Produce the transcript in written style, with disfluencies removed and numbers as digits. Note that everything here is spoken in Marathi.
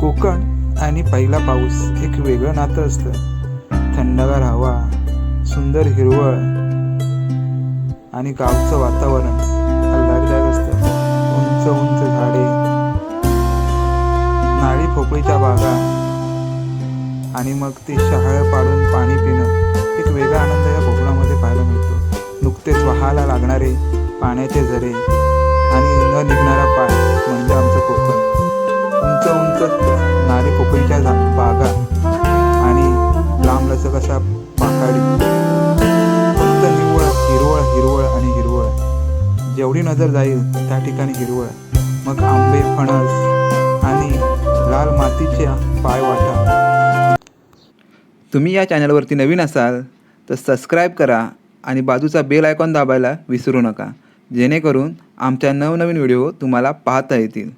कोकण आणि पहिला पाऊस एक वेगळं नातं असतं. थंडगार हवा, सुंदर हिरवळ आणि गावचं वातावरण आल्हाददायक असतं. उंच उंच झाडे, नाळी पोपळीच्या बागा आणि मग ते शहाळं पाडून पाणी पिणं, एक वेगळा आनंद या कोकणामध्ये पाहायला मिळतो. नुकतेच वाहायला लागणारे पाण्याचे झरे आणि न निघणारा पाय म्हणजे आमचं कोकण. उंच उंच नारी पोपळीच्या बागा आणि लांबलचक असा पाकाडी, फक्त निव्वळ हिरवळ हिरवळ आणि हिरवळ. जेवढी नजर जाईल त्या ठिकाणी हिरवळ. मग आंबे, फणस आणि लाल मातीच्या पायवाटा. तुम्ही या चॅनलवरती नवीन असाल तर सबस्क्राईब करा आणि बाजूचा बेल आयकॉन दाबायला विसरू नका, जेणेकरून आमच्या नवनवीन व्हिडिओ तुम्हाला पाहता येतील.